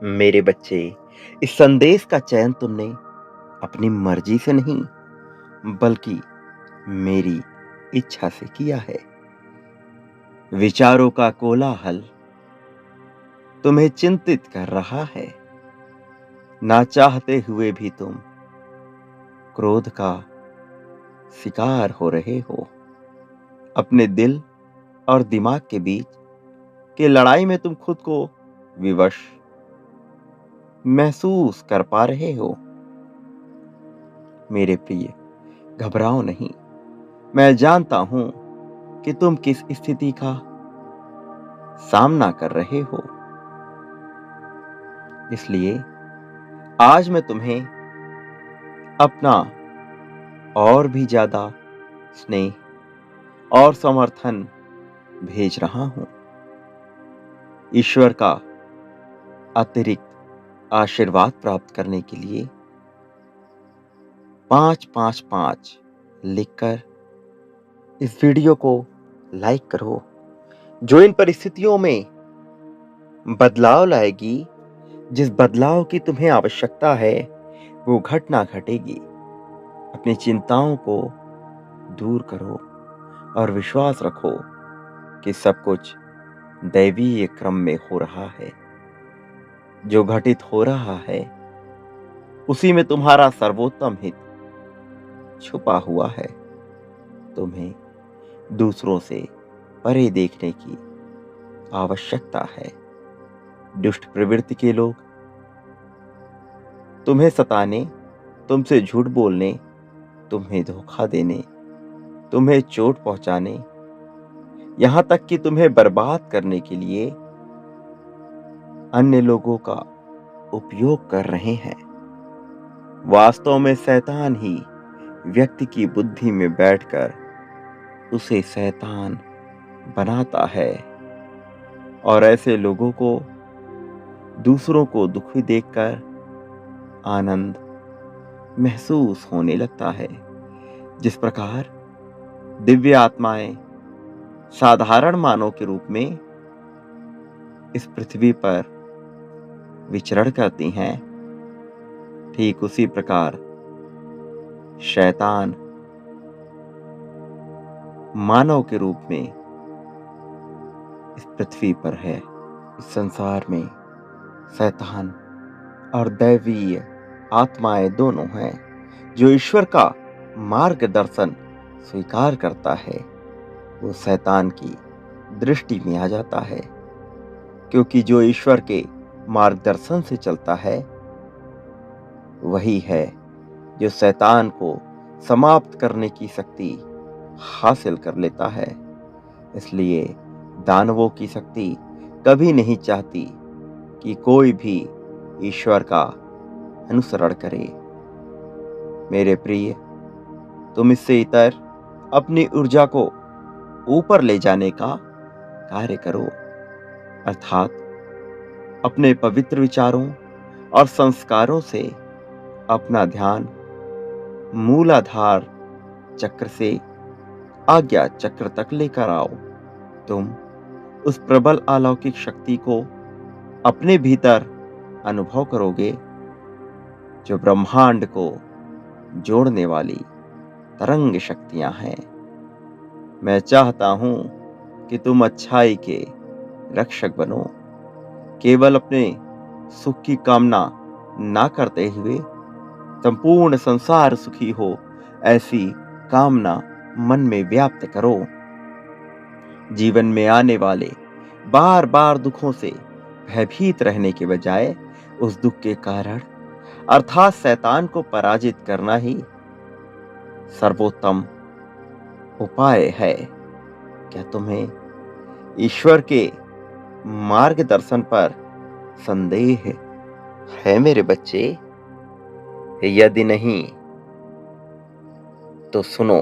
मेरे बच्चे, इस संदेश का चयन तुमने अपनी मर्जी से नहीं, बल्कि मेरी इच्छा से किया है। विचारों का कोलाहल तुम्हें चिंतित कर रहा है। ना चाहते हुए भी तुम क्रोध का शिकार हो रहे हो। अपने दिल और दिमाग के बीच की लड़ाई में तुम खुद को विवश महसूस कर पा रहे हो। मेरे प्रिय, घबराओ नहीं। मैं जानता हूं कि तुम किस स्थिति का सामना कर रहे हो। इसलिए आज मैं तुम्हें अपना और भी ज्यादा स्नेह और समर्थन भेज रहा हूं। ईश्वर का अतिरिक्त आशीर्वाद प्राप्त करने के लिए 555 लिखकर इस वीडियो को लाइक करो। जो इन परिस्थितियों में बदलाव लाएगी, जिस बदलाव की तुम्हें आवश्यकता है, वो घटना घटेगी। अपनी चिंताओं को दूर करो और विश्वास रखो कि सब कुछ दैवीय क्रम में हो रहा है। जो घटित हो रहा है उसी में तुम्हारा सर्वोत्तम हित छुपा हुआ है। तुम्हें दूसरों से परे देखने की आवश्यकता है। दुष्ट प्रवृत्ति के लोग तुम्हें सताने, तुमसे झूठ बोलने, तुम्हें धोखा देने, तुम्हें चोट पहुंचाने, यहां तक कि तुम्हें बर्बाद करने के लिए अन्य लोगों का उपयोग कर रहे हैं। वास्तव में शैतान ही व्यक्ति की बुद्धि में बैठकर उसे शैतान बनाता है और ऐसे लोगों को दूसरों को दुखी देखकर आनंद महसूस होने लगता है। जिस प्रकार दिव्य आत्माएं साधारण मानव के रूप में इस पृथ्वी पर विचरण करती हैं, ठीक उसी प्रकार शैतान मानव के रूप में इस पृथ्वी पर है। इस संसार में शैतान और दैवीय आत्माएं दोनों हैं। जो ईश्वर का मार्गदर्शन स्वीकार करता है वो शैतान की दृष्टि में आ जाता है, क्योंकि जो ईश्वर के मार्गदर्शन से चलता है वही है जो शैतान को समाप्त करने की शक्ति हासिल कर लेता है। इसलिए दानवों की शक्ति कभी नहीं चाहती कि कोई भी ईश्वर का अनुसरण करे। मेरे प्रिय, तुम इससे इतर अपनी ऊर्जा को ऊपर ले जाने का कार्य करो, अर्थात अपने पवित्र विचारों और संस्कारों से अपना ध्यान मूलाधार चक्र से आज्ञा चक्र तक लेकर आओ। तुम उस प्रबल अलौकिक शक्ति को अपने भीतर अनुभव करोगे जो ब्रह्मांड को जोड़ने वाली तरंग शक्तियां हैं। मैं चाहता हूं कि तुम अच्छाई के रक्षक बनो, केवल अपने सुख की कामना ना करते हुए संपूर्ण संसार सुखी हो ऐसी कामना मन में व्याप्त करो। जीवन में आने वाले बार बार दुखों से भयभीत रहने के बजाय उस दुख के कारण अर्थात शैतान को पराजित करना ही सर्वोत्तम उपाय है। क्या तुम्हें ईश्वर के मार्गदर्शन पर संदेह है मेरे बच्चे? यदि नहीं तो सुनो,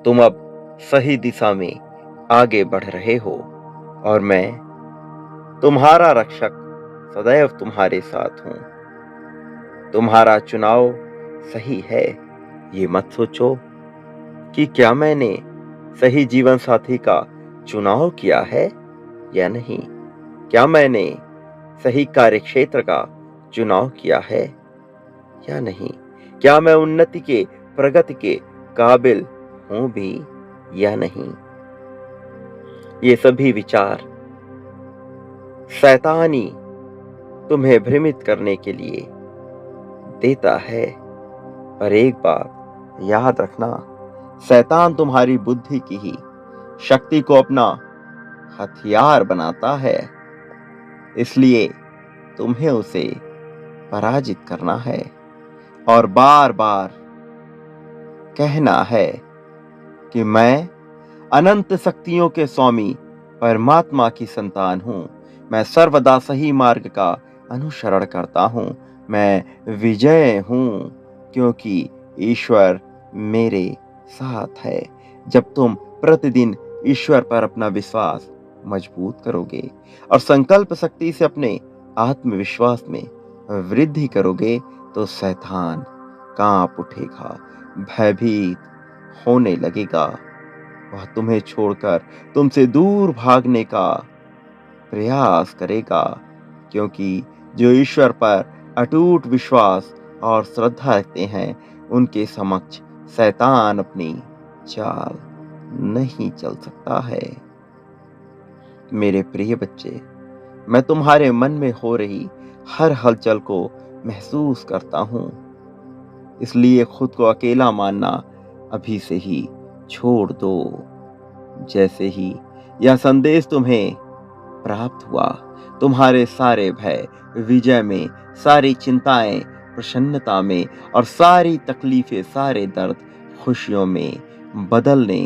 तुम अब सही दिशा में आगे बढ़ रहे हो और मैं तुम्हारा रक्षक सदैव तुम्हारे साथ हूं। तुम्हारा चुनाव सही है। ये मत सोचो कि क्या मैंने सही जीवन साथी का चुनाव किया है या नहीं। क्या मैंने सही कार्यक्षेत्र का चुनाव किया है या नहीं? क्या मैं उन्नति के, प्रगति के काबिल हूं भी या नहीं? ये सभी विचार शैतानी तुम्हें भ्रमित करने के लिए देता है। पर एक बात याद रखना, शैतान तुम्हारी बुद्धि की ही शक्ति को अपना हथियार बनाता है, इसलिए तुम्हें उसे पराजित करना है और बार बार कहना है कि मैं अनंत शक्तियों के स्वामी परमात्मा की संतान हूं। मैं सर्वदा सही मार्ग का अनुसरण करता हूं। मैं विजय हूं क्योंकि ईश्वर मेरे साथ है। जब तुम प्रतिदिन ईश्वर पर अपना विश्वास मजबूत करोगे और संकल्प शक्ति से अपने आत्मविश्वास में वृद्धि करोगे तो शैतान कांप उठेगा, भयभीत होने लगेगा। वह तुम्हें छोड़कर तुमसे दूर भागने का प्रयास करेगा, क्योंकि जो ईश्वर पर अटूट विश्वास और श्रद्धा रखते हैं उनके समक्ष शैतान अपनी चाल नहीं चल सकता है। मेरे प्रिय बच्चे, मैं तुम्हारे मन में हो रही हर हलचल को महसूस करता हूं, इसलिए खुद को अकेला मानना अभी से ही छोड़ दो। जैसे ही यह संदेश तुम्हें प्राप्त हुआ, तुम्हारे सारे भय विजय में, सारी चिंताएं प्रसन्नता में और सारी तकलीफें, सारे दर्द खुशियों में बदलने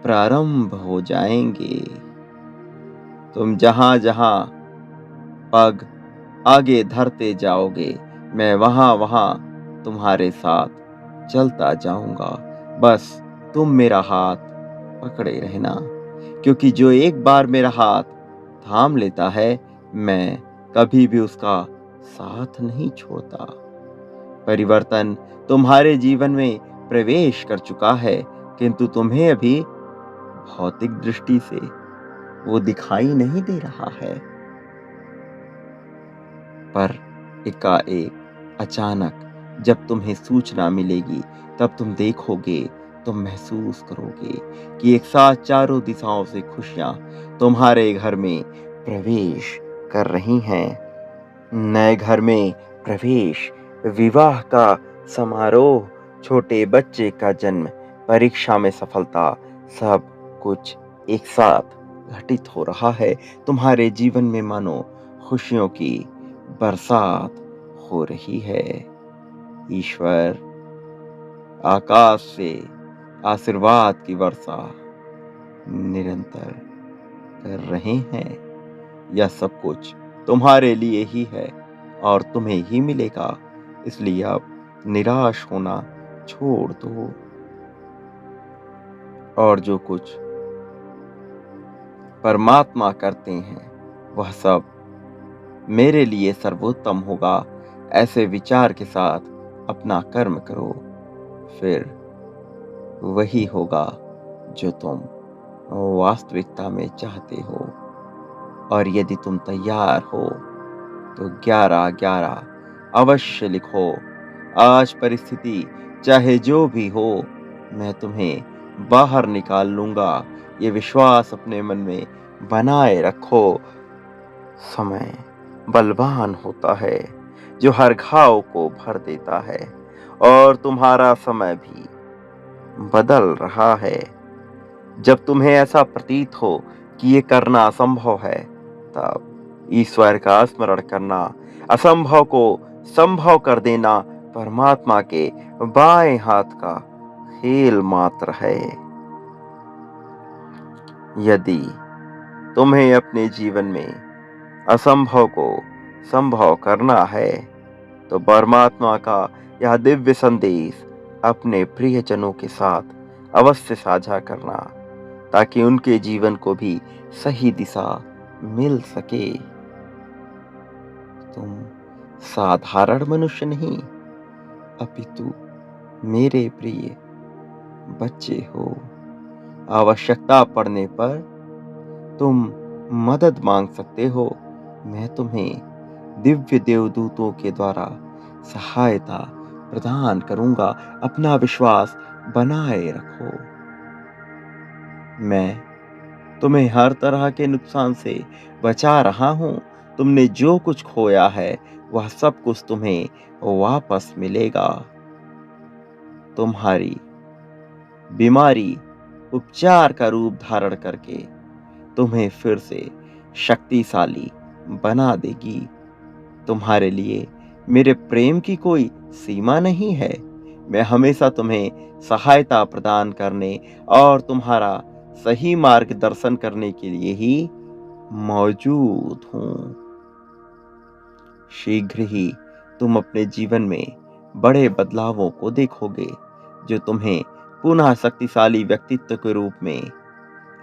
प्रारंभ हो जाएंगे। तुम जहां जहां पग आगे धरते जाओगे, मैं वहां वहां तुम्हारे साथ चलता जाऊंगा। बस तुम मेरा हाथ पकड़े रहना, क्योंकि जो एक बार मेरा हाथ थाम लेता है, मैं कभी भी उसका साथ नहीं छोड़ता। परिवर्तन तुम्हारे जीवन में प्रवेश कर चुका है, किंतु तुम्हें अभी भौतिक दृष्टि से वो दिखाई नहीं दे रहा है। पर एकाएक अचानक जब तुम्हें सूचना मिलेगी, तब तुम देखोगे, तुम महसूस करोगे कि एक साथ चारों दिशाओं से खुशियां तुम्हारे घर में प्रवेश कर रही हैं। नए घर में प्रवेश, विवाह का समारोह, छोटे बच्चे का जन्म, परीक्षा में सफलता, सब कुछ एक साथ घटित हो रहा है। तुम्हारे जीवन में मानो खुशियों की बरसात हो रही है। ईश्वर आकाश से आशीर्वाद की वर्षा निरंतर कर रहे हैं। यह सब कुछ तुम्हारे लिए ही है और तुम्हें ही मिलेगा, इसलिए अब निराश होना छोड़ दो और जो कुछ परमात्मा करते हैं वह सब मेरे लिए सर्वोत्तम होगा। ऐसे विचार के साथ अपना कर्म करो, फिर वही होगा जो तुम वास्तविकता में चाहते हो। और यदि तुम तैयार हो तो 11-11 अवश्य लिखो। आज परिस्थिति चाहे जो भी हो, मैं तुम्हें बाहर निकाल लूंगा। ये विश्वास अपने मन में बनाए रखो। समय बलवान होता है जो हर घाव को भर देता है, और तुम्हारा समय भी बदल रहा है। जब तुम्हें ऐसा प्रतीत हो कि ये करना असंभव है, तब ईश्वर का स्मरण करना, असंभव को संभव कर देना परमात्मा के बाएं हाथ का खेल मात्र है। यदि तुम्हें अपने जीवन में असंभव को संभव करना है, तो परमात्मा का यह दिव्य संदेश अपने प्रियजनों के साथ अवश्य साझा करना, ताकि उनके जीवन को भी सही दिशा मिल सके। तुम साधारण मनुष्य नहीं, अपितु मेरे प्रिय बच्चे हो। आवश्यकता पड़ने पर तुम मदद मांग सकते हो। मैं तुम्हें दिव्य देवदूतों के द्वारा सहायता प्रदान करूंगा। अपना विश्वास बनाए रखो। मैं तुम्हें हर तरह के नुकसान से बचा रहा हूं। तुमने जो कुछ खोया है वह सब कुछ तुम्हें वापस मिलेगा। तुम्हारी बीमारी उपचार का रूप धारण करके तुम्हें फिर से शक्तिशाली बना देगी। तुम्हारे लिए मेरे प्रेम की कोई सीमा नहीं है। मैं हमेशा तुम्हें सहायता प्रदान करने और तुम्हारा सही मार्गदर्शन करने के लिए ही मौजूद हूँ। शीघ्र ही तुम अपने जीवन में बड़े बदलावों को देखोगे, जो तुम्हें पुनः शक्तिशाली व्यक्तित्व के रूप में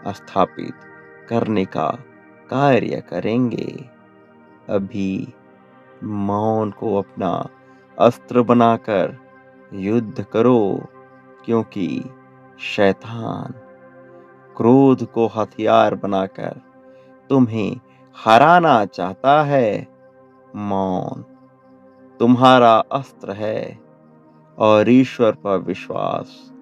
स्थापित करने का कार्य करेंगे। अभी मौन को अपना अस्त्र बनाकर युद्ध करो, क्योंकि शैतान क्रोध को हथियार बनाकर तुम्हें हराना चाहता है। मौन तुम्हारा अस्त्र है और ईश्वर पर विश्वास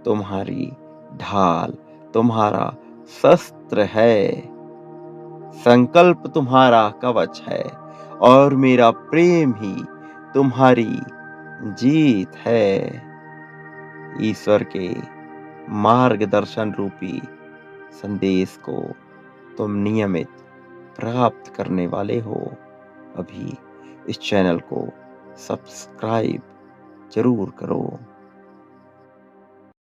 तुम्हारी ढाल, तुम्हारा शस्त्र है। संकल्प तुम्हारा कवच है और मेरा प्रेम ही तुम्हारी जीत है। ईश्वर के मार्गदर्शन रूपी संदेश को तुम नियमित प्राप्त करने वाले हो। अभी इस चैनल को सब्सक्राइब जरूर करो।